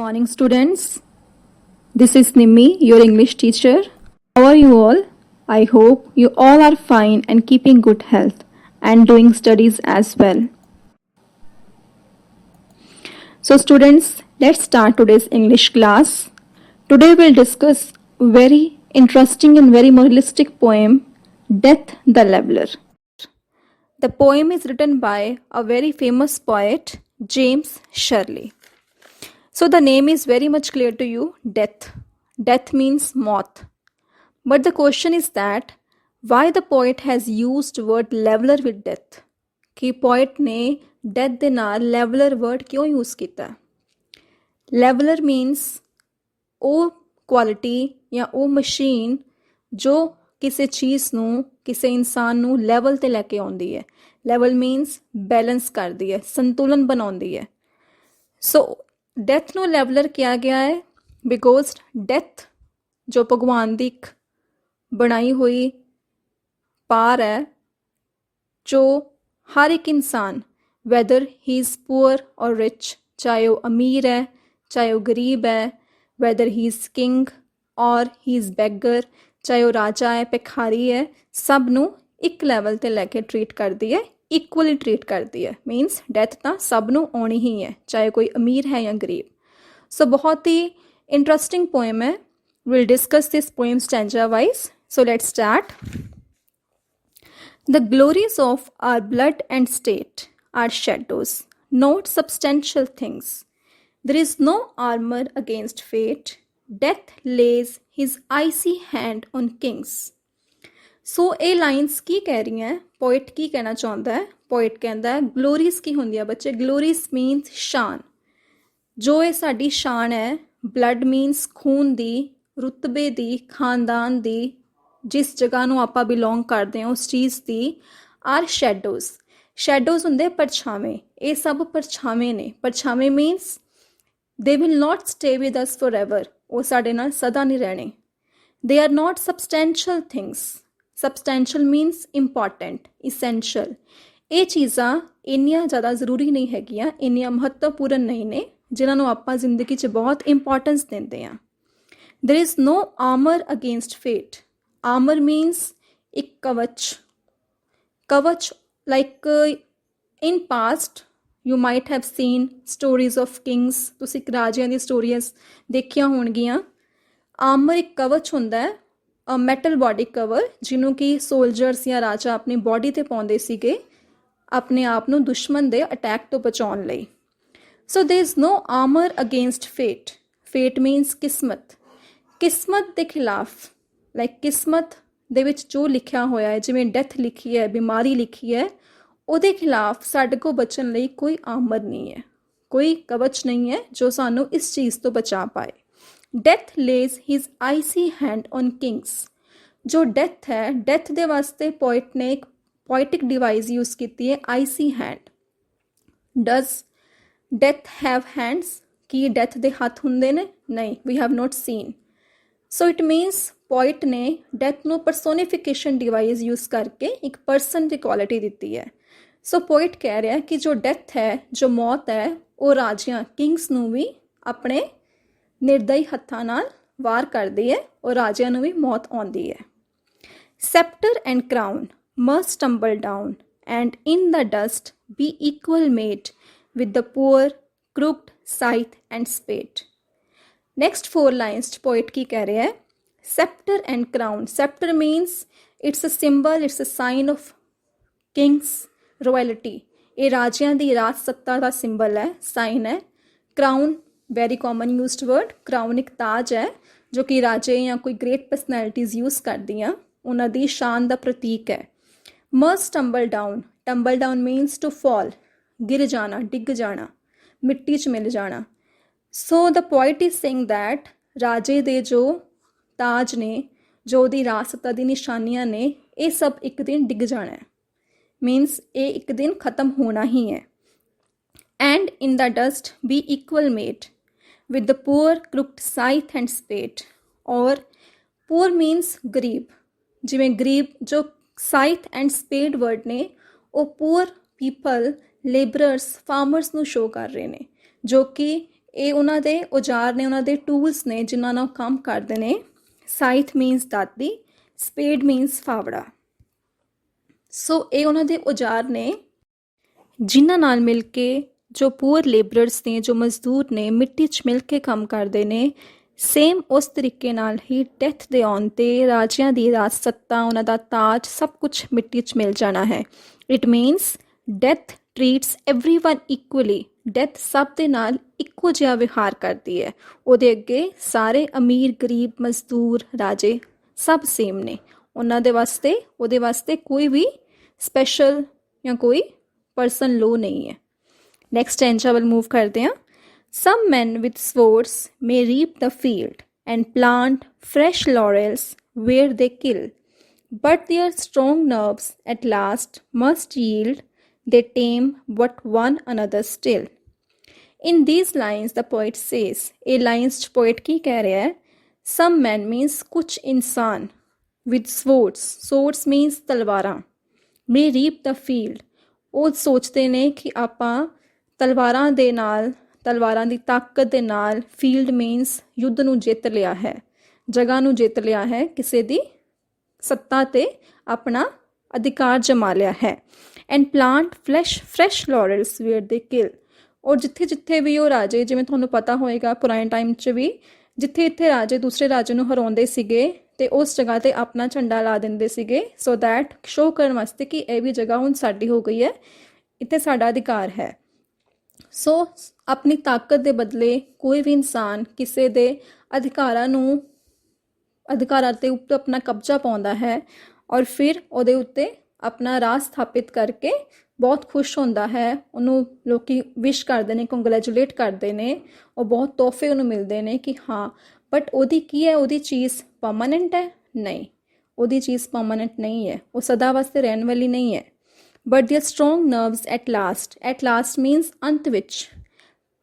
morning, students. This is Nimmi, your English teacher. How are you all? I hope you all are fine and keeping good health and doing studies as well. So, students, let's start today's English class. Today, we'll discuss very interesting and very moralistic poem, Death the Leveler. The poem is written by a very famous poet, James Shirley. So the name is very much clear to you, death. Death means moth. But the question is that why the poet has used word leveler with death? कि poet ने death ਦੇ ਨਾਲ leveler word क्यों use ਕੀਤਾ? Leveler means ਉਹ quality ਜਾਂ ਉਹ machine ਜੋ ਕਿਸੇ ਚੀਜ਼ ਨੂੰ ਕਿਸੇ ਇਨਸਾਨ ਨੂੰ ਲੈਵਲ ਤੇ ਲੈ ਕੇ ਆਉਂਦੀ ਹੈ. ਲੈਵਲ ਮੀਨਸ ਬੈਲੈਂਸ ਕਰਦੀ ਹੈ, ਸੰਤੁਲਨ ਬਣਾਉਂਦੀ ਹੈ. ਸੋ ਡੈਥ ਨੂੰ ਲੈਵਲਰ ਕਿਹਾ ਗਿਆ ਹੈ ਬਿਕੋਜ਼ ਡੈਥ ਜੋ ਭਗਵਾਨ ਦੀ ਇੱਕ ਬਣਾਈ ਹੋਈ ਪਾਰ ਹੈ ਜੋ ਹਰ ਇੱਕ ਇਨਸਾਨ ਵੈਦਰ ਹੀ ਇਜ਼ ਪੂਅਰ ਔਰ ਰਿਚ, ਚਾਹੇ ਉਹ ਅਮੀਰ ਹੈ ਚਾਹੇ ਉਹ ਗਰੀਬ ਹੈ, ਵੈਦਰ ਹੀ ਇਜ਼ ਕਿੰਗ ਔਰ ਹੀ ਇਜ਼ ਬੈਗਰ, ਚਾਹੇ ਉਹ ਰਾਜਾ ਹੈ ਭਿਖਾਰੀ ਹੈ, ਸਭ ਨੂੰ ਇੱਕ ਲੈਵਲ 'ਤੇ ਲੈ ਕੇ ਟਰੀਟ ਕਰਦੀ ਹੈ, ਇਕੁਅਲੀ ਟਰੀਟ ਕਰਦੀ ਹੈ. ਮੀਨਸ ਡੈਥ ਤਾਂ ਸਭ ਨੂੰ ਆਉਣੀ ਹੀ ਹੈ, ਚਾਹੇ ਕੋਈ ਅਮੀਰ ਹੈ ਜਾਂ ਗਰੀਬ. ਸੋ ਬਹੁਤ ਹੀ ਇੰਟਰਸਟਿੰਗ ਪੋਇਮ ਹੈ. Will discuss this poem stanza wise. So let's start. The glories of our blood and state are shadows, not substantial things. There is no armor against fate. Death lays his icy hand on kings. ਸੋ ਇਹ lines ਕੀ ਕਹਿ ਰਹੀਆਂ? Poet ਕੀ ਕਹਿਣਾ ਚਾਹੁੰਦਾ ਹੈ? Poet ਕਹਿੰਦਾ glories ਕੀ ਹੁੰਦੀ ਆ ਬੱਚੇ? ਗਲੋਰੀਜ਼ ਮੀਨਸ ਸ਼ਾਨ. ਜੋ ਇਹ ਸਾਡੀ ਸ਼ਾਨ ਹੈ, ਬਲੱਡ ਮੀਨਸ ਖੂਨ ਦੀ, ਰੁਤਬੇ ਦੀ, ਖਾਨਦਾਨ ਦੀ, ਜਿਸ ਜਗ੍ਹਾ ਨੂੰ ਆਪਾਂ ਬਿਲੋਂਗ ਕਰਦੇ ਹਾਂ ਉਸ ਚੀਜ਼ ਦੀ. ਆਰ ਸ਼ੈਡੋਜ਼. ਸ਼ੈਡੋਜ਼ ਹੁੰਦੇ ਪਰਛਾਵੇਂ. ਇਹ ਸਭ ਪਰਛਾਵੇਂ ਨੇ. ਪਰਛਾਵੇਂ ਮੀਨਸ ਦੇ will not stay with us forever. ਉਹ ਸਾਡੇ ਨਾਲ ਸਦਾ ਨਹੀਂ ਰਹਿਣੇ. They are not substantial things. Substantial means important, essential. ਇਹ ਚੀਜ਼ਾਂ ਇੰਨੀਆਂ ਜ਼ਿਆਦਾ ਜ਼ਰੂਰੀ ਨਹੀਂ ਹੈਗੀਆਂ, ਇੰਨੀਆਂ ਮਹੱਤਵਪੂਰਨ ਨਹੀਂ ਨੇ ਜਿਨ੍ਹਾਂ ਨੂੰ ਆਪਾਂ ਜ਼ਿੰਦਗੀ 'ਚ ਬਹੁਤ ਇੰਪੋਰਟੈਂਸ ਦਿੰਦੇ ਹਾਂ. There is no armour against fate. Armour means ਇੱਕ ਕਵਚ. ਕਵਚ like in past you might have seen stories of kings. ਤੁਸੀਂ ਰਾਜਿਆਂ ਦੀ ਸਟੋਰੀਜ਼ ਦੇਖੀਆਂ ਹੋਣਗੀਆਂ. ਆਰਮਰ ਇੱਕ ਕਵਚ ਹੁੰਦਾ ਹੈ, ਮੈਟਲ ਬੋਡੀ ਕਵਰ, ਜਿਹਨੂੰ ਕਿ ਸੋਲਜਰਸ ਜਾਂ ਰਾਜਾ ਆਪਣੀ ਬੋਡੀ 'ਤੇ ਪਾਉਂਦੇ ਸੀਗੇ ਆਪਣੇ ਆਪ ਨੂੰ ਦੁਸ਼ਮਣ ਦੇ ਅਟੈਕ ਤੋਂ ਬਚਾਉਣ ਲਈ. ਸੋ ਦੇਰ ਇਜ਼ ਨੋ ਆਰਮਰ ਅਗੇਂਸਟ ਫੇਟ. ਫੇਟ ਮੀਨਸ ਕਿਸਮਤ. ਕਿਸਮਤ ਦੇ ਖਿਲਾਫ, ਲਾਈਕ ਕਿਸਮਤ ਦੇ ਵਿੱਚ ਜੋ ਲਿਖਿਆ ਹੋਇਆ ਹੈ, ਜਿਵੇਂ ਡੈਥ ਲਿਖੀ ਹੈ, ਬਿਮਾਰੀ ਲਿਖੀ ਹੈ, ਉਹਦੇ ਖਿਲਾਫ ਸਾਡੇ ਕੋਲ ਬਚਣ ਲਈ ਕੋਈ ਆਰਮਰ ਨਹੀਂ ਹੈ, ਕੋਈ ਕਵਚ ਨਹੀਂ ਹੈ ਜੋ ਸਾਨੂੰ ਇਸ ਚੀਜ਼ ਤੋਂ ਬਚਾ ਪਾਏ. Death lays his icy hand on kings. ਜੋ ਡੈਥ ਹੈ, ਡੈਥ ਦੇ ਵਾਸਤੇ ਪੋਇਟ ਨੇ ਇੱਕ ਪੋਇਟਿਕ ਡਿਵਾਈਸ ਯੂਜ਼ ਕੀਤੀ ਹੈ, icy hand. Does death have hands? ਕੀ ਡੈਥ ਦੇ ਹੱਥ ਹੁੰਦੇ ਨੇ? ਨਹੀਂ, we have not seen. So it means poet ਨੇ ਡੈਥ ਨੂੰ ਪਰਸੋਨੀਫਿਕੇਸ਼ਨ ਡਿਵਾਈਸ ਯੂਜ਼ ਕਰਕੇ ਇੱਕ ਪਰਸਨ ਦੀ ਕੁਆਲਿਟੀ ਦਿੱਤੀ ਹੈ. ਸੋ ਪੋਇਟ ਕਹਿ ਰਿਹਾ ਕਿ ਜੋ ਡੈਥ ਹੈ, ਜੋ ਮੌਤ ਹੈ, ਉਹ ਰਾਜਿਆਂ ਕਿੰਗਸ ਨੂੰ ਵੀ ਆਪਣੇ ਨਿਰਦਈ ਹੱਥਾਂ ਨਾਲ ਵਾਰ ਕਰਦੀ ਹੈ ਔਰ ਰਾਜਿਆਂ ਨੂੰ ਵੀ ਮੌਤ ਆਉਂਦੀ ਹੈ. Sceptre and crown must tumble down and in the dust be equal made with the poor, crooked scythe and spade. Next 4 lines ਚ poet ਕੀ ਕਹਿ ਰਿਹਾ ਹੈ? Scepter and crown. Scepter means it's a symbol, it's a sign of kings, royalty. ਇਹ ਰਾਜਿਆਂ ਦੀ ਰਾਜ ਸੱਤਾ ਦਾ ਸਿੰਬਲ ਹੈ, ਸਾਈਨ ਹੈ. Crown very common used word. Crown ਇੱਕ ਤਾਜ ਹੈ ਜੋ ਕਿ ਰਾਜੇ ਜਾਂ ਕੋਈ ਗ੍ਰੇਟ ਪਰਸਨੈਲਿਟੀਜ਼ ਯੂਜ਼ ਕਰਦੀਆਂ, ਉਹਨਾਂ ਦੀ ਸ਼ਾਨ ਦਾ ਪ੍ਰਤੀਕ ਹੈ. must tumble down. tumble down means to fall. ਗਿਰ ਜਾਣਾ, ਡਿੱਗ ਜਾਣਾ, ਮਿੱਟੀ 'ਚ ਮਿਲ ਜਾਣਾ. ਸੋ the poet is saying that ਰਾਜੇ ਦੇ ਜੋ ਤਾਜ ਨੇ, ਜੋ ਉਹਦੀ ਰਾਜ ਸੱਤਾ ਦੀ ਨਿਸ਼ਾਨੀਆਂ ਨੇ, ਇਹ ਸਭ ਇੱਕ ਦਿਨ ਡਿੱਗ ਜਾਣਾ ਹੈ. ਮੀਨਸ ਇਹ ਇੱਕ ਦਿਨ ਖਤਮ ਹੋਣਾ ਹੀ ਹੈ. and in the dust be equal made with the poor, crooked scythe and spade. or poor means ਗਰੀਬ. ਜਿਵੇਂ ਗਰੀਬ ਜੋ ਸਾਈਥ ਐਂਡ ਸਪੇਡ ਵਰਡ ਨੇ ਉਹ ਪੂਅਰ ਪੀਪਲ, ਲੇਬਰਰਸ, ਫਾਰਮਰਸ ਨੂੰ ਸ਼ੋ ਕਰ ਰਹੇ ਨੇ, ਜੋ ਕਿ ਇਹ ਉਹਨਾਂ ਦੇ ਔਜ਼ਾਰ ਨੇ, ਉਹਨਾਂ ਦੇ ਟੂਲਸ ਨੇ ਜਿਨ੍ਹਾਂ ਨਾਲ ਕੰਮ ਕਰਦੇ ਨੇ। ਸਾਈਥ ਮੀਨਸ ਦਾਤੀ, ਸਪੇਡ ਮੀਨਸ ਫਾਵੜਾ। ਸੋ ਇਹ ਉਹਨਾਂ ਦੇ ਔਜ਼ਾਰ ਨੇ ਜਿਨ੍ਹਾਂ ਨਾਲ ਮਿਲ ਕੇ ਜੋ ਪੂਅਰ ਲੇਬਰਰਸ ਨੇ, ਜੋ ਮਜ਼ਦੂਰ ਨੇ, ਮਿੱਟੀ 'ਚ ਮਿਲ ਕੇ ਕੰਮ ਕਰਦੇ ਨੇ। ਸੇਮ ਉਸ ਤਰੀਕੇ ਨਾਲ ਹੀ ਡੈਥ ਦੇ ਆਉਣ 'ਤੇ ਰਾਜਿਆਂ ਦੀ ਰਾਜ ਸੱਤਾ, ਉਹਨਾਂ ਦਾ ਤਾਜ, ਸਭ ਕੁਛ ਮਿੱਟੀ 'ਚ ਮਿਲ ਜਾਣਾ ਹੈ। It means death treats everyone equally. Death ਸਭ ਦੇ ਨਾਲ ਇੱਕੋ ਜਿਹਾ ਵਿਹਾਰ ਕਰਦੀ ਹੈ। ਉਹਦੇ ਅੱਗੇ ਸਾਰੇ ਅਮੀਰ, ਗਰੀਬ, ਮਜ਼ਦੂਰ, ਰਾਜੇ ਸਭ ਸੇਮ ਨੇ। ਉਹਨਾਂ ਦੇ ਵਾਸਤੇ, ਉਹਦੇ ਵਾਸਤੇ ਕੋਈ ਵੀ ਸਪੈਸ਼ਲ ਜਾਂ ਕੋਈ ਪਰਸਨ ਲੋ ਨਹੀਂ ਹੈ। ਨੈਕਸਟ ਐਂਚਾ ਵੱਲ ਮੂਵ ਕਰਦੇ ਹਾਂ। Some men with swords may reap the field and plant fresh laurels where they kill, but their strong nerves at last must yield, they tame but one another still. In these lines the poet says, a lines ch poet ਕੀ ਕਹਿ ਰਿਹਾ ਹੈ? Some men means ਕੁਛ ਇਨਸਾਨ, with swords means ਤਲਵਾਰਾਂ, may reap the field, ਉਹ ਸੋਚਦੇ ਨੇ ਕਿ ਆਪਾਂ ਤਲਵਾਰਾਂ ਦੇ ਨਾਲ, ਤਲਵਾਰਾਂ ਦੀ ਤਾਕਤ ਦੇ ਨਾਲ, ਫੀਲਡ ਮੀਨਸ ਯੁੱਧ ਨੂੰ ਜਿੱਤ ਲਿਆ ਹੈ, ਜਗ੍ਹਾ ਨੂੰ ਜਿੱਤ ਲਿਆ ਹੈ, ਕਿਸੇ ਦੀ ਸੱਤਾ 'ਤੇ ਆਪਣਾ ਅਧਿਕਾਰ ਜਮਾ ਲਿਆ ਹੈ। ਐਂਡ ਪਲਾਂਟ ਫਰੈਸ਼ ਲੌਰਲਸ ਵੇਅਰ ਦੇ ਕਿਲ, ਔਰ ਜਿੱਥੇ ਜਿੱਥੇ ਵੀ ਉਹ ਰਾਜੇ, ਜਿਵੇਂ ਤੁਹਾਨੂੰ ਪਤਾ ਹੋਏਗਾ ਪੁਰਾਣੇ ਟਾਈਮ 'ਚ ਵੀ ਜਿੱਥੇ ਇੱਥੇ ਰਾਜੇ ਦੂਸਰੇ ਰਾਜੇ ਨੂੰ ਹਰਾਉਂਦੇ ਸੀਗੇ ਅਤੇ ਉਸ ਜਗ੍ਹਾ 'ਤੇ ਆਪਣਾ ਝੰਡਾ ਲਾ ਦਿੰਦੇ ਸੀਗੇ, ਸੋ ਦੈਟ ਸ਼ੋਅ ਕਰਨ ਵਾਸਤੇ ਕਿ ਇਹ ਵੀ ਜਗ੍ਹਾ ਹੁਣ ਸਾਡੀ ਹੋ ਗਈ ਹੈ, ਇੱਥੇ ਸਾਡਾ ਅਧਿਕਾਰ ਹੈ। ਸੋ ਆਪਣੀ ਤਾਕਤ ਦੇ ਬਦਲੇ ਕੋਈ ਵੀ ਇਨਸਾਨ ਕਿਸੇ ਦੇ ਅਧਿਕਾਰਾਂ ਦੇ ਉੱਤੇ ਆਪਣਾ ਕਬਜ਼ਾ ਪਾਉਂਦਾ ਹੈ ਔਰ ਫਿਰ ਉਹਦੇ ਉੱਤੇ ਆਪਣਾ ਰਾਜ ਸਥਾਪਿਤ ਕਰਕੇ ਬਹੁਤ ਖੁਸ਼ ਹੁੰਦਾ ਹੈ। ਉਹਨੂੰ ਲੋਕੀ ਵਿਸ਼ ਕਰਦੇ ਨੇ, ਕੰਗ੍ਰੈਚੁਲੇਟ ਕਰਦੇ ਨੇ, ਉਹ ਬਹੁਤ ਤੋਹਫੇ ਉਹਨੂੰ ਮਿਲਦੇ ਨੇ ਕਿ ਹਾਂ, ਬਟ ਉਹਦੀ ਕੀ ਹੈ, ਉਹਦੀ ਚੀਜ਼ ਪਰਮਾਨੈਂਟ ਹੈ? ਨਹੀਂ, ਉਹਦੀ ਚੀਜ਼ ਪਰਮਾਨੈਂਟ ਨਹੀਂ ਹੈ, ਉਹ ਸਦਾ ਵਾਸਤੇ ਰਹਿਣ ਵਾਲੀ ਨਹੀਂ ਹੈ। But their strong nerves at last means ਅੰਤ ਵਿੱਚ,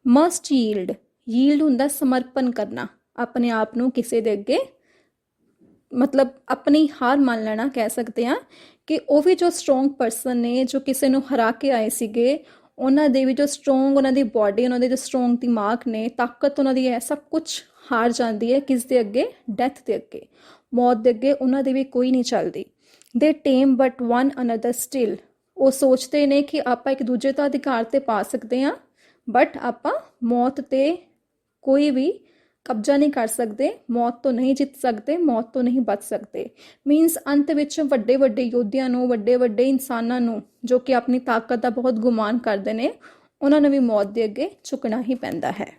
must yield ਹੁੰਦਾ ਸਮਰਪਣ ਕਰਨਾ, ਆਪਣੇ ਆਪ ਨੂੰ ਕਿਸੇ ਦੇ ਅੱਗੇ, ਮਤਲਬ ਆਪਣੀ ਹਾਰ ਮੰਨ ਲੈਣਾ ਕਹਿ ਸਕਦੇ ਹਾਂ। ਕਿ ਉਹ ਵੀ ਜੋ ਸਟਰੋਂਗ ਪਰਸਨ ਨੇ, ਜੋ ਕਿਸੇ ਨੂੰ ਹਰਾ ਕੇ ਆਏ ਸੀਗੇ, ਉਹਨਾਂ ਦੇ ਵੀ ਜੋ ਸਟਰੋਂਗ, ਉਹਨਾਂ ਦੀ ਬਾਡੀ, ਉਹਨਾਂ ਦੇ ਜੋ ਸਟਰੋਂਗ ਦਿਮਾਗ ਨੇ, ਤਾਕਤ ਉਹਨਾਂ ਦੀ ਹੈ, ਸਭ ਕੁਛ ਹਾਰ ਜਾਂਦੀ ਹੈ ਕਿਸ ਦੇ ਅੱਗੇ? ਡੈਥ ਦੇ ਅੱਗੇ, ਮੌਤ ਦੇ ਅੱਗੇ ਉਹਨਾਂ ਦੀ ਵੀ ਕੋਈ ਨਹੀਂ ਚੱਲਦੀ। They tame but one another still, ਉਹ ਸੋਚਦੇ ਨੇ ਕਿ ਆਪਾਂ ਇੱਕ ਦੂਜੇ ਦਾ ਅਧਿਕਾਰ 'ਤੇ ਪਾ ਸਕਦੇ ਹਾਂ, ਬਟ ਆਪਾਂ ਮੌਤ 'ਤੇ ਕੋਈ ਵੀ ਕਬਜ਼ਾ ਨਹੀਂ ਕਰ ਸਕਦੇ, ਮੌਤ ਤੋਂ ਨਹੀਂ ਜਿੱਤ ਸਕਦੇ, ਮੌਤ ਤੋਂ ਨਹੀਂ ਬਚ ਸਕਦੇ। ਮੀਨਸ ਅੰਤ ਵਿੱਚ ਵੱਡੇ ਵੱਡੇ ਯੋਧਿਆਂ ਨੂੰ, ਵੱਡੇ ਵੱਡੇ ਇਨਸਾਨਾਂ ਨੂੰ ਜੋ ਕਿ ਆਪਣੀ ਤਾਕਤ ਦਾ ਬਹੁਤ ਗੁਮਾਨ ਕਰਦੇ ਨੇ, ਉਹਨਾਂ ਨੂੰ ਵੀ ਮੌਤ ਦੇ ਅੱਗੇ ਝੁਕਣਾ ਹੀ ਪੈਂਦਾ ਹੈ।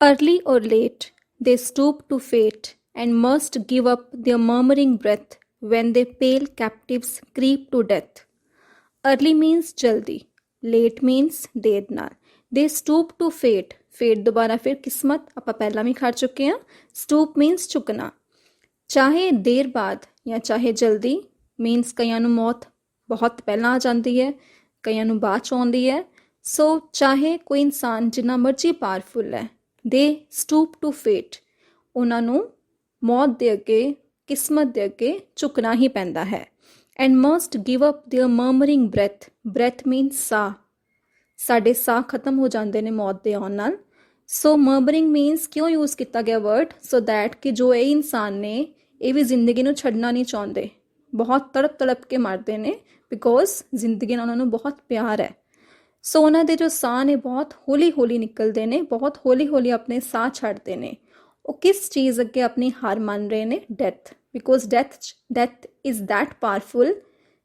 Early or late, they stoop to fate and must give up their murmuring breath when they pale captives creep to death. Early means ਜਲਦੀ, late means ਦੇਰ ਨਾਲ। They stoop to fate ਦੁਬਾਰਾ ਫਿਰ ਕਿਸਮਤ, ਆਪਾਂ ਪਹਿਲਾਂ ਵੀ ਖਾ ਚੁੱਕੇ ਹਾਂ। stoop means ਝੁਕਣਾ, ਚਾਹੇ ਦੇਰ ਬਾਅਦ ਜਾਂ ਚਾਹੇ ਜਲਦੀ, ਮੀਨਸ ਕਈਆਂ ਨੂੰ ਮੌਤ ਬਹੁਤ ਪਹਿਲਾਂ ਆ ਜਾਂਦੀ ਹੈ, ਕਈਆਂ ਨੂੰ ਬਾਅਦ 'ਚ ਆਉਂਦੀ ਹੈ। ਸੋ ਚਾਹੇ ਕੋਈ ਇਨਸਾਨ ਜਿੰਨਾ ਮਰਜ਼ੀ ਪਾਵਰਫੁਲ ਹੈ, ਦੇ stoop to fate, ਉਹਨਾਂ ਨੂੰ ਮੌਤ ਦੇ ਅੱਗੇ, ਕਿਸਮਤ ਦੇ ਅੱਗੇ ਝੁਕਣਾ ਹੀ ਪੈਂਦਾ ਹੈ। And must give up their murmuring breath means ਸਾਹ, ਸਾਡੇ ਸਾਹ ਖਤਮ ਹੋ ਜਾਂਦੇ ਨੇ ਮੌਤ ਦੇ ਆਉਣ ਨਾਲ। ਸੋ ਮਰਮਰਿੰਗ ਮੀਨਸ ਕਿਉਂ ਯੂਜ਼ ਕੀਤਾ ਗਿਆ ਵਰਡ? ਸੋ ਦੈਟ ਕਿ ਜੋ ਇਹ ਇਨਸਾਨ ਨੇ, ਇਹ ਵੀ ਜ਼ਿੰਦਗੀ ਨੂੰ ਛੱਡਣਾ ਨਹੀਂ ਚਾਹੁੰਦੇ, ਬਹੁਤ ਤੜਪ ਕੇ ਮਰਦੇ ਨੇ, ਬਿਕੋਜ਼ ਜ਼ਿੰਦਗੀ ਨਾਲ ਉਹਨਾਂ ਨੂੰ ਬਹੁਤ ਪਿਆਰ ਹੈ। ਸੋ ਉਹਨਾਂ ਦੇ ਜੋ ਸਾਹ ਨੇ ਬਹੁਤ ਹੌਲੀ ਹੌਲੀ ਨਿਕਲਦੇ ਨੇ, ਬਹੁਤ ਹੌਲੀ ਹੌਲੀ ਆਪਣੇ ਸਾਹ ਛੱਡਦੇ ਨੇ। ਉਹ ਕਿਸ ਚੀਜ਼ ਅੱਗੇ ਆਪਣੀ ਹਾਰ ਮੰਨ ਰਹੇ ਨੇ? Death, because death is that powerful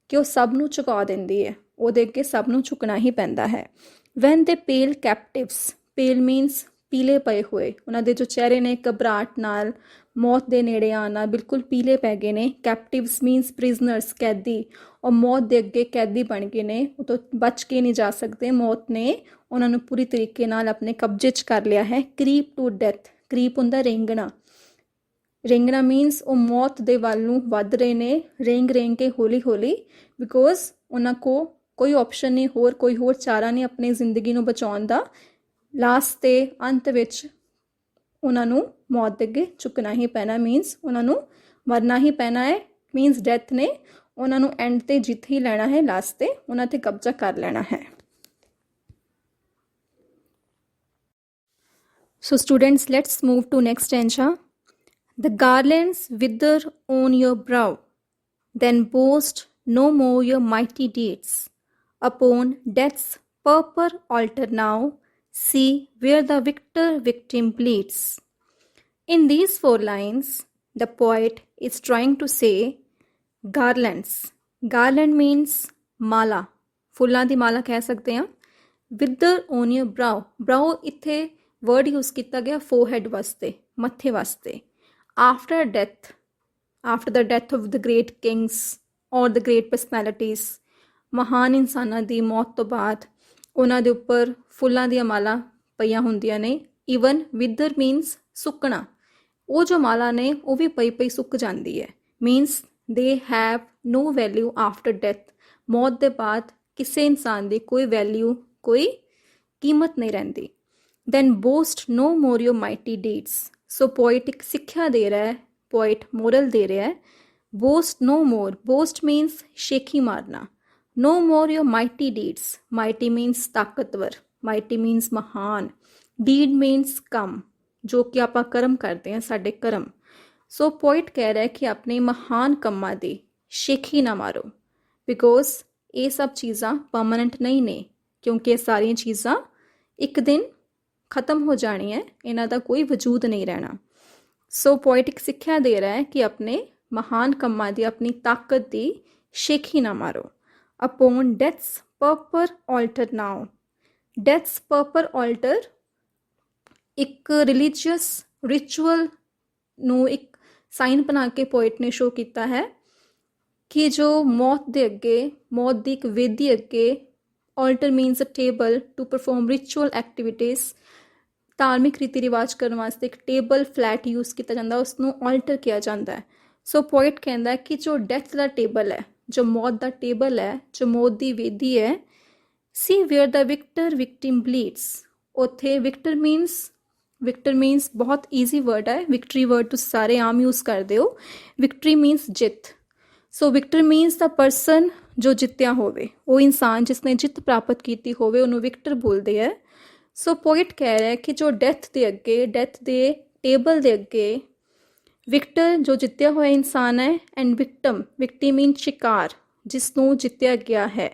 ਕਿ ਉਹ ਸਭ ਨੂੰ ਝੁਕਾ ਦਿੰਦੀ ਹੈ, ਉਹਦੇ ਅੱਗੇ ਸਭ ਨੂੰ ਝੁਕਣਾ ਹੀ ਪੈਂਦਾ ਹੈ। ਵੈਨ ਦੇ ਪੇਲ ਕੈਪਟਿਵਸ, ਪੇਲ ਮੀਨਸ ਪੀਲੇ ਪਏ ਹੋਏ, ਉਹਨਾਂ ਦੇ ਜੋ ਚਿਹਰੇ ਨੇ ਘਬਰਾਹਟ ਨਾਲ, ਮੌਤ ਦੇ ਨੇੜੇ ਆਉਣ ਨਾਲ ਬਿਲਕੁਲ ਪੀਲੇ ਪੈ ਗਏ ਨੇ। ਕੈਪਟਿਵਸ ਮੀਨਸ ਪ੍ਰਿਜ਼ਨਰਸ, ਕੈਦੀ, ਔਰ ਮੌਤ ਦੇ ਅੱਗੇ ਕੈਦੀ ਬਣ ਗਏ ਨੇ, ਉਹ ਤੋਂ ਬਚ ਕੇ ਨਹੀਂ ਜਾ ਸਕਦੇ, ਮੌਤ ਨੇ ਉਹਨਾਂ ਨੂੰ ਪੂਰੀ ਤਰੀਕੇ ਨਾਲ ਆਪਣੇ ਕਬਜ਼ੇ 'ਚ ਕਰ ਲਿਆ ਹੈ। ਕਰੀਪ ਟੂ ਡੈਥ, ਕਰੀਪ ਹੁੰਦਾ ਰੇਂਗਣਾ, ਰੇਂਗਣਾ ਮੀਨਸ ਉਹ ਮੌਤ ਦੇ ਵੱਲ ਨੂੰ ਵੱਧ ਰਹੇ ਨੇ, ਰੇਂਗ ਕੇ ਹੌਲੀ ਹੌਲੀ, ਬਿਕੋਜ਼ ਉਹਨਾਂ ਕੋਲ ਕੋਈ ਆਪਸ਼ਨ ਨਹੀਂ, ਕੋਈ ਹੋਰ ਚਾਰਾ ਨਹੀਂ ਆਪਣੀ ਜ਼ਿੰਦਗੀ ਨੂੰ ਬਚਾਉਣ ਦਾ। ਲਾਸਟ 'ਤੇ ਅੰਤ ਵਿੱਚ ਉਹਨਾਂ ਨੂੰ ਮੌਤ ਦੇ ਅੱਗੇ ਝੁਕਣਾ ਹੀ ਪੈਣਾ, ਮੀਨਸ ਉਹਨਾਂ ਨੂੰ ਮਰਨਾ ਹੀ ਪੈਣਾ ਹੈ। ਮੀਨਸ ਡੈਥ ਨੇ ਉਹਨਾਂ ਨੂੰ ਐਂਡ 'ਤੇ ਜਿੱਤ ਹੀ ਲੈਣਾ ਹੈ, ਲਾਸਟ 'ਤੇ ਉਹਨਾਂ 'ਤੇ ਕਬਜ਼ਾ ਕਰ ਲੈਣਾ ਹੈ। So students, let's move to next stanza. The garlands wither on your brow, then boast no more your mighty deeds. Upon death's purple altar now, see where the victor victim bleeds. In these 4 lines, the poet is trying to say garlands. Garland means माला, फुੱਲਾਂ ਦੀ ਮਾਲਾ ਕਹਿ ਸਕਦੇ ਹਾਂ. wither on your brow, brow ਇੱਥੇ word use ਕੀਤਾ ਗਿਆ forehead ਵਾਸਤੇ, ਮੱਥੇ ਵਾਸਤੇ. after the death of the great kings or the great personalities, ਮਹਾਨ ਇਨਸਾਨਾਂ ਦੀ ਮੌਤ ਤੋਂ ਬਾਅਦ ਉਹਨਾਂ ਦੇ ਉੱਪਰ ਫੁੱਲਾਂ ਦੀਆਂ ਮਾਲਾ ਪਈਆਂ ਹੁੰਦੀਆਂ ਨੇ. Even wither means ਸੁੱਕਣਾ. ਉਹ ਜੋ ਮਾਲਾ ਨੇ ਉਹ ਵੀ ਪਈ ਪਈ ਸੁੱਕ ਜਾਂਦੀ ਹੈ. Means they have no value after death. ਮੌਤ ਦੇ ਬਾਅਦ ਕਿਸੇ ਇਨਸਾਨ ਦੀ ਕੋਈ ਵੈਲਿਊ, ਕੋਈ ਕੀਮਤ ਨਹੀਂ ਰਹਿੰਦੀ. ਦੈਨ ਬੋਸਟ ਨੋ ਮੋਰ ਯੋਰ ਮਾਈਟੀ ਡੀਡਸ. ਸੋ ਪੋਇਟ ਇੱਕ ਸਿੱਖਿਆ ਦੇ ਰਿਹਾ ਹੈ, ਪੋਇਟ ਮੋਰਲ ਦੇ ਰਿਹਾ ਹੈ. ਬੋਸਟ ਨੋ ਮੋਰ, ਬੋਸਟ ਮੀਨਸ ਸ਼ੇਖੀ ਮਾਰਨਾ. ਨੋ ਮੋਰ ਯੋਰ ਮਾਈਟੀ ਡੀਡਸ. ਮਾਈਟੀ ਮੀਨਸ ਤਾਕਤਵਰ, ਮਾਈਟੀ ਮੀਨਸ ਮਹਾਨ, ਡੀਡ ਮੀਨਸ ਕੰਮ, ਜੋ ਕਿ ਆਪਾਂ ਕਰਮ ਕਰਦੇ ਹਾਂ, ਸਾਡੇ ਕਰਮ. ਸੋ ਪੋਇਟ ਕਹਿ ਰਿਹਾ ਕਿ ਆਪਣੇ ਮਹਾਨ ਕੰਮਾਂ ਦੀ ਸ਼ੇਖੀ ਨਾ ਮਾਰੋ, ਬਿਕੋਜ਼ ਇਹ ਸਭ ਚੀਜ਼ਾਂ ਪਰਮਾਨੈਂਟ ਨਹੀਂ ਨੇ, ਕਿਉਂਕਿ ਇਹ ਸਾਰੀਆਂ ਚੀਜ਼ਾਂ ਇੱਕ ਦਿਨ ਖਤਮ ਹੋ ਜਾਣੀਆਂ, ਇਹਨਾਂ ਦਾ ਕੋਈ ਵਜੂਦ ਨਹੀਂ ਰਹਿਣਾ. ਸੋ ਪੋਇਟ ਇੱਕ ਸਿੱਖਿਆ ਦੇ ਰਿਹਾ ਹੈ ਕਿ ਆਪਣੇ ਮਹਾਨ ਕੰਮਾਂ ਦੀ, ਆਪਣੀ ਤਾਕਤ ਦੀ ਸ਼ੇਖੀ ਨਾ ਮਾਰੋ. ਅਪੋਨ ਡੈਥਸ ਪਰਪਲ ਆਲਟਰ ਨਾਓ. ਡੈਥਸ ਪਰਪਲ ਆਲਟਰ ਇੱਕ ਰਿਲੀਜੀਅਸ ਰਿਚੁਅਲ ਨੂੰ ਇੱਕ ਸਾਈਨ ਬਣਾ ਕੇ ਪੋਇਟ ਨੇ ਸ਼ੋ ਕੀਤਾ ਹੈ ਕਿ ਜੋ ਮੌਤ ਦੇ ਅੱਗੇ, ਮੌਤ ਦੀ ਇੱਕ ਵੇਦੀ ਅੱਗੇ, altar means a table to perform ritual activities, ਧਾਰਮਿਕ ਰੀਤੀ ਰਿਵਾਜ ਕਰਨ ਵਾਸਤੇ ਇੱਕ ਟੇਬਲ ਫਲੈਟ ਯੂਜ਼ ਕੀਤਾ ਜਾਂਦਾ, ਉਸ ਨੂੰ ਆਲਟਰ ਕਿਹਾ ਜਾਂਦਾ ਹੈ. ਸੋ ਪੋਇਟ ਕਹਿੰਦਾ ਕਿ ਜੋ ਡੈਥ ਦਾ ਟੇਬਲ ਹੈ, ਜੋ ਮੌਤ ਦਾ ਟੇਬਲ ਹੈ, ਜੋ ਮੌਤ ਦੀ ਵੇਦੀ ਹੈ, ਸੀ ਵੇਅਰ ਦਾ ਵਿਕਟਰ ਵਿਕਟਿਮ ਬਲੀਡਸ. ਉੱਥੇ ਵਿਕਟਰ ਮੀਨਸ ਬਹੁਤ ਈਜ਼ੀ ਵਰਡ ਹੈ. ਵਿਕਟਰੀ ਵਰਡ ਤੁਸੀਂ ਸਾਰੇ ਆਮ ਯੂਜ਼ ਕਰਦੇ ਹੋ. ਵਿਕਟਰੀ ਮੀਨਸ ਜਿੱਤ. ਸੋ ਵਿਕਟਰ ਮੀਨਸ ਦਾ ਪਰਸਨ ਜੋ ਜਿੱਤਿਆ ਹੋਵੇ, ਉਹ ਇਨਸਾਨ ਜਿਸਨੇ ਜਿੱਤ ਪ੍ਰਾਪਤ ਕੀਤੀ ਹੋਵੇ, ਉਹਨੂੰ ਵਿਕਟਰ ਬੋਲਦੇ ਹੈ. ਸੋ ਪੋਇਟ ਕਹਿ ਰਿਹਾ ਕਿ ਜੋ ਡੈਥ ਦੇ ਅੱਗੇ, ਡੈਥ ਦੇ ਟੇਬਲ ਦੇ ਅੱਗੇ ਵਿਕਟਰ ਜੋ ਜਿੱਤਿਆ ਹੋਇਆ ਇਨਸਾਨ ਹੈ, ਐਂਡ ਵਿਕਟਿਮ ਮੀਨ ਸ਼ਿਕਾਰ, ਜਿਸ ਨੂੰ ਜਿੱਤਿਆ ਗਿਆ ਹੈ,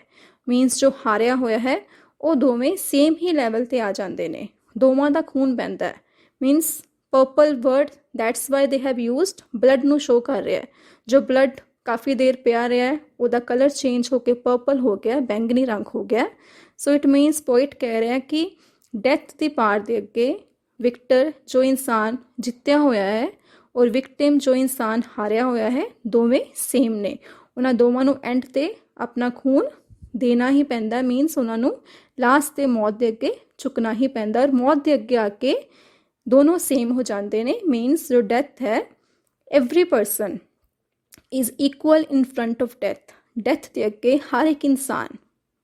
ਮੀਨਸ ਜੋ ਹਾਰਿਆ ਹੋਇਆ ਹੈ, ਉਹ ਦੋਵੇਂ ਸੇਮ ਹੀ ਲੈਵਲ 'ਤੇ ਆ ਜਾਂਦੇ ਨੇ. ਦੋਵਾਂ ਦਾ ਖੂਨ ਬਹਿੰਦਾ ਹੈ. Means purple word, that's why they have used, blood ਨੂੰ ਸ਼ੋ ਕਰ ਰਿਹਾ ਹੈ. ਜੋ ਬਲੱਡ ਕਾਫੀ ਦੇਰ ਪਿਆ ਰਿਹਾ ਹੈ, ਉਹਦਾ ਕਲਰ ਚੇਂਜ ਹੋ ਕੇ ਪਰਪਲ ਹੋ ਗਿਆ, ਬੈਂਗਨੀ ਰੰਗ ਹੋ ਗਿਆ. ਸੋ ਇਟ ਮੀਨਸ ਪੋਇਟ ਕਹਿ ਰਿਹਾ ਕਿ ਡੈਥ ਦੀ ਪਾਰ ਦੇ ਅੱਗੇ ਵਿਕਟਰ ਜੋ ਇਨਸਾਨ ਜਿੱਤਿਆ ਹੋਇਆ ਹੈ ਔਰ ਵਿਕਟਿਮ ਜੋ ਇਨਸਾਨ ਹਾਰਿਆ ਹੋਇਆ ਹੈ, ਦੋਵੇਂ ਸੇਮ ਨੇ. ਉਹਨਾਂ ਦੋਵਾਂ ਨੂੰ ਐਂਡ 'ਤੇ ਆਪਣਾ ਖੂਨ ਦੇਣਾ ਹੀ ਪੈਂਦਾ. ਮੀਨਸ ਉਹਨਾਂ ਨੂੰ ਲਾਸਟ 'ਤੇ ਮੌਤ ਦੇ ਅੱਗੇ ਝੁਕਣਾ ਹੀ ਪੈਂਦਾ, ਔਰ ਮੌਤ ਦੇ ਅੱਗੇ ਆ ਕੇ ਦੋਨੋਂ ਸੇਮ ਹੋ ਜਾਂਦੇ ਨੇ. ਮੀਨਸ ਜੋ ਡੈਥ ਹੈ, every person is equal in front of death. Death ਦੇ ਅੱਗੇ ਹਰ ਇੱਕ ਇਨਸਾਨ,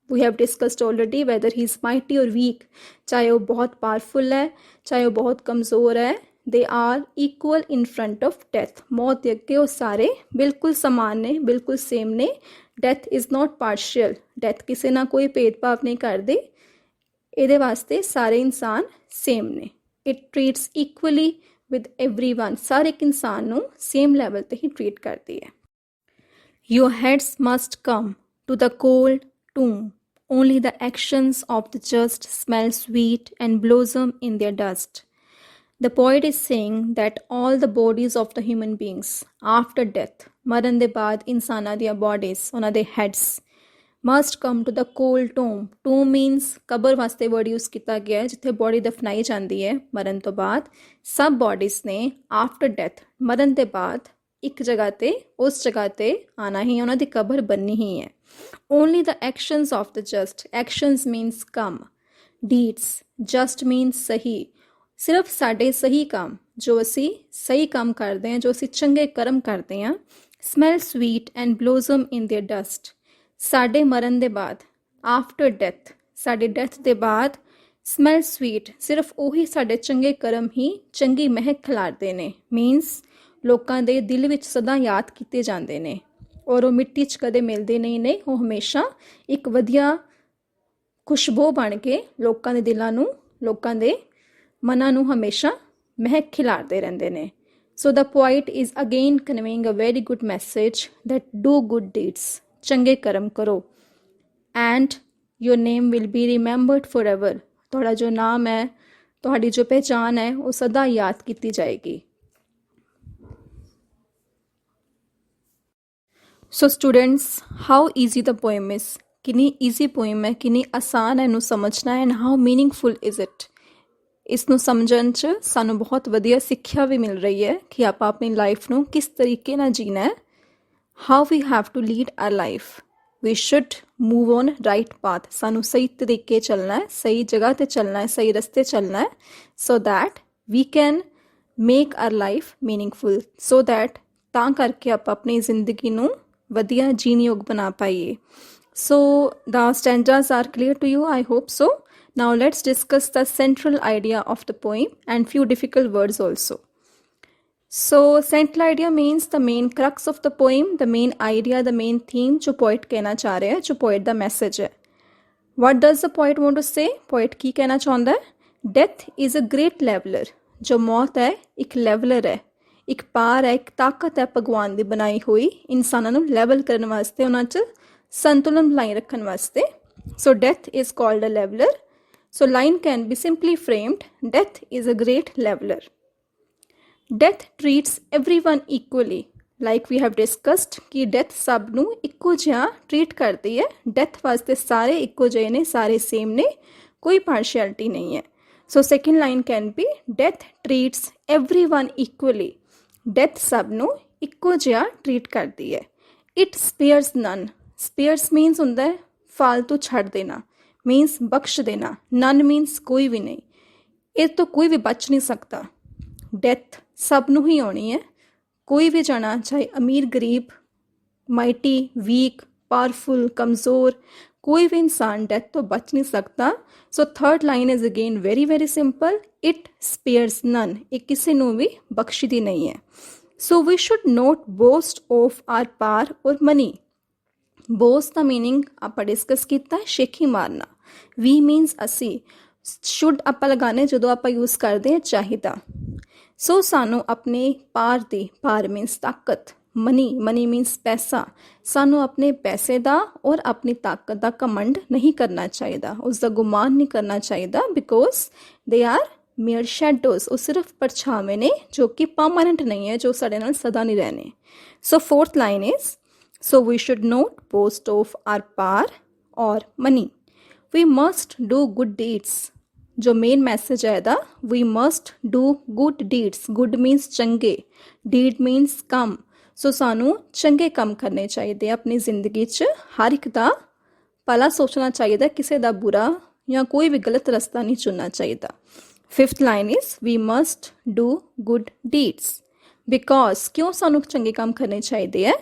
we have discussed already whether he is mighty or weak, ਚਾਹੇ ਉਹ ਬਹੁਤ ਪਾਵਰਫੁਲ ਹੈ, ਚਾਹੇ ਉਹ ਬਹੁਤ ਕਮਜ਼ੋਰ ਹੈ, they are equal in front of death. ਮੌਤ ਦੇ ਅੱਗੇ ਉਹ ਸਾਰੇ ਬਿਲਕੁਲ ਸਮਾਨ ਨੇ, ਬਿਲਕੁਲ ਸੇਮ ਨੇ. death is not partial. death ਕਿਸੇ ਨਾਲ ਕੋਈ ਭੇਦਭਾਵ ਨਹੀਂ ਕਰਦੀ, ਇਹਦੇ ਵਾਸਤੇ ਸਾਰੇ ਇਨਸਾਨ ਸੇਮ ਨੇ. it treats equally with everyone. ਸਾਰੇ ਇੱਕ ਇਨਸਾਨ ਨੂੰ ਸੇਮ ਲੈਵਲ 'ਤੇ ਹੀ ਟਰੀਟ ਕਰਦੀ ਹੈ. Your heads must come to the cold tomb. Only the actions of the just smell sweet and blossom in their dust. The poet is saying that all the bodies of the human beings after death, ਮਰਨ ਦੇ ਬਾਅਦ ਇਨਸਾਨਾਂ ਦੀਆਂ bodies, ਉਹਨਾਂ ਦੇ heads, must come to the cold tomb. Tomb means ਕਬਰ ਵਾਸਤੇ word use ਕੀਤਾ ਗਿਆ ਹੈ, ਜਿੱਥੇ ਬੋਡੀ ਦਫਨਾਈ ਜਾਂਦੀ ਹੈ ਮਰਨ ਤੋਂ ਬਾਅਦ. ਸਭ ਬੋਡੀਜ਼ ਨੇ ਆਫਟਰ ਡੈਥ, ਮਰਨ ਦੇ ਬਾਅਦ ਇੱਕ ਜਗ੍ਹਾ 'ਤੇ, ਉਸ ਜਗ੍ਹਾ 'ਤੇ ਆਉਣਾ ਹੀ, ਉਹਨਾਂ ਦੀ ਕਬਰ ਬਣਨੀ ਹੀ ਹੈ. Only the actions of the just. Actions means ਕੰਮ, ਡੀਡਸ, ਜਸਟ ਮੀਨਸ ਸਹੀ. ਸਿਰਫ ਸਾਡੇ ਸਹੀ ਕੰਮ, ਜੋ ਅਸੀਂ ਸਹੀ ਕੰਮ ਕਰਦੇ ਹਾਂ, ਜੋ ਅਸੀਂ ਚੰਗੇ ਕਰਮ ਕਰਦੇ ਹਾਂ, smell sweet and blossom in their dust. ਸਾਡੇ ਮਰਨ ਦੇ ਬਾਅਦ, ਆਫਟਰ ਡੈਥ, ਸਾਡੇ ਡੈਥ ਦੇ ਬਾਅਦ ਸਮੈਲ ਸਵੀਟ, ਸਿਰਫ ਉਹੀ ਸਾਡੇ ਚੰਗੇ ਕਰਮ ਹੀ ਚੰਗੀ ਮਹਿਕ ਖਿਲਾਰਦੇ ਨੇ. ਮੀਨਸ ਲੋਕਾਂ ਦੇ ਦਿਲ ਵਿੱਚ ਸਦਾ ਯਾਦ ਕੀਤੇ ਜਾਂਦੇ ਨੇ, ਔਰ ਉਹ ਮਿੱਟੀ 'ਚ ਕਦੇ ਮਿਲਦੇ ਨਹੀਂ ਨੇ. ਉਹ ਹਮੇਸ਼ਾ ਇੱਕ ਵਧੀਆ ਖੁਸ਼ਬੂ ਬਣ ਕੇ ਲੋਕਾਂ ਦੇ ਦਿਲਾਂ ਨੂੰ, ਲੋਕਾਂ ਦੇ ਮਨਾਂ ਨੂੰ ਹਮੇਸ਼ਾ ਮਹਿਕ ਖਿਲਾਰਦੇ ਰਹਿੰਦੇ ਨੇ। So the poet is again conveying a very good message that do good deeds, ਚੰਗੇ ਕਰਮ ਕਰੋ, and your name will be remembered forever, ਤੁਹਾਡਾ ਜੋ ਨਾਮ ਹੈ, ਤੁਹਾਡੀ ਜੋ ਪਹਿਚਾਨ ਹੈ, ਉਹ ਸਦਾ ਯਾਦ ਕੀਤੀ ਜਾਏਗੀ। So students, how easy the poem is, ਕਿੰਨੀ ਈਜ਼ੀ ਪੋਇਮ ਹੈ, ਕਿੰਨੀ ਆਸਾਨ ਹੈ ਇਹਨੂੰ ਸਮਝਣਾ, and how meaningful is it. ਇਸ ਨੂੰ ਸਮਝਣ 'ਚ ਸਾਨੂੰ ਬਹੁਤ ਵਧੀਆ ਸਿੱਖਿਆ ਵੀ ਮਿਲ ਰਹੀ ਹੈ ਕਿ ਆਪਾਂ ਆਪਣੀ ਲਾਈਫ ਨੂੰ ਕਿਸ ਤਰੀਕੇ ਨਾਲ ਜੀਣਾ ਹੈ। How we have to lead our life, we should move on right path, ਸਾਨੂੰ ਸਹੀ ਤਰੀਕੇ ਚੱਲਣਾ ਹੈ, ਸਹੀ ਜਗ੍ਹਾ 'ਤੇ ਚੱਲਣਾ ਹੈ, ਸਹੀ ਰਸਤੇ ਚੱਲਣਾ ਹੈ, so that we can make our life meaningful, so that ਤਾਂ ਕਰਕੇ ਆਪਾਂ ਆਪਣੀ ਜ਼ਿੰਦਗੀ ਨੂੰ ਵਧੀਆ ਜੀਣ ਯੋਗ ਬਣਾ ਪਾਈਏ। ਸੋ the stanzas are clear to you, I hope so. Now let's discuss the central idea of the poem and few difficult words also. So central idea means the main crux of the poem, the main idea, the main theme जो poet कहना चाह रहे हैं, जो poet का message है। What does the poet want to say? Poet की कहना चाहता है, death is a great leveler, जो मौत है एक leveler है, एक पार है, एक ताकत है भगवान ਦੀ बनाई हुई इंसानों ਨੂੰ level ਕਰਨ ਵਾਸਤੇ, ਉਹਨਾਂ 'ਚ संतुलन बनाई रखने वास्ते। So death is called a leveller. So line can be simply framed, death is a great leveller. Death treats everyone equally, like we have discussed कि डेथ सब नू इक्को जिहा ट्रीट करती है। डेथ वास्ते सारे इक्को जिहे ने, सारे सेम ने, कोई पार्शियलिटी नहीं है। So second line can be, death treats everyone equally, death सब नू इक्को जिहा ट्रीट करती है। It spares none, spares means होंदा है फालतू छड़ देना, मीनस बख्श देना, नन मीनस कोई भी नहीं, ये तो कोई भी बच नहीं सकता। डेथ सब नू ही आनी है, कोई भी जाना, चाहे अमीर गरीब, माइटी वीक, पावरफुल कमज़ोर, कोई भी इंसान डेथ तो बच नहीं सकता। So third line is again very very simple, it spares none, ये किसी नू भी बख्शदी नहीं है। So we should not boast of our power और मनी। बोस का मीनिंग आप डिस्कस किया, शेखी मारना। वी मीनस असी, शुड आप लगाने जो आप यूज़ करते हैं चाहिदा। सो सानू अपने पार दी, पार मीनस ताकत, मनी, मनी मीनस पैसा, सानू अपने पैसे का और अपनी ताकत का घमंड नहीं करना चाहिए, उसका गुमान नहीं करना चाहिए, because they are mere shadows, वो सिर्फ परछावे ने जो कि परमानेंट नहीं है, जो साढ़े नाल सदा नहीं रहने। So fourth line is, so we should not boast of our power or money, we must do good deeds। जो मेन मैसेज है दा, we must do good deeds, good means change, deed means काम। सो सानू चंगे काम करने चाहिए अपनी जिंदगी च, हर एक दा भला सोचना चाहिए, किसी दा बुरा या कोई भी गलत रास्ता नहीं चुनना चाहिए। Fifth line is, we must do good deeds, because क्यों सानू चंगे काम करने चाहिए है,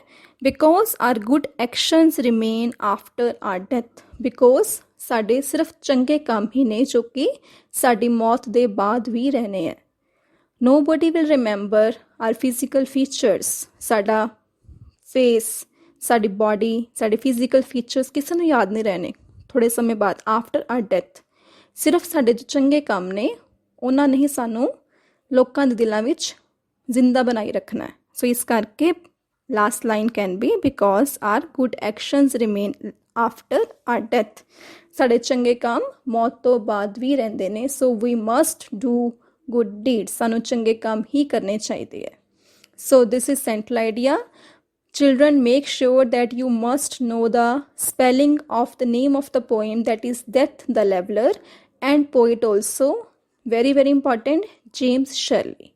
because our good actions remain after our death, because साढ़े सिर्फ चंगे काम ही ने जो कि साड़ी मौत दे बाद भी रहने हैं। Nobody will remember our physical features, साड़ा फेस, साड़ी बॉडी, साढ़े फिजिकल फीचर्स किसी को याद नहीं रहने थोड़े समय बाद, आफ्टर आर डेथ। सिर्फ साढ़े जो चंगे काम ने उन्होंने ही सानू लोगों के दिलों में जिंदा बनाई रखना है। सो इस करके last line can be, because our good actions remain after our death, साढ़े चंगे काम मौत तो बाद भी रहते हैं। So we must do good deeds, सानू चंगे काम ही करने चाहिए। So this is central idea. Children, make sure that you must know the spelling of the name of the poem, that is Death the Leveler, and poet also, very very important, James Shirley.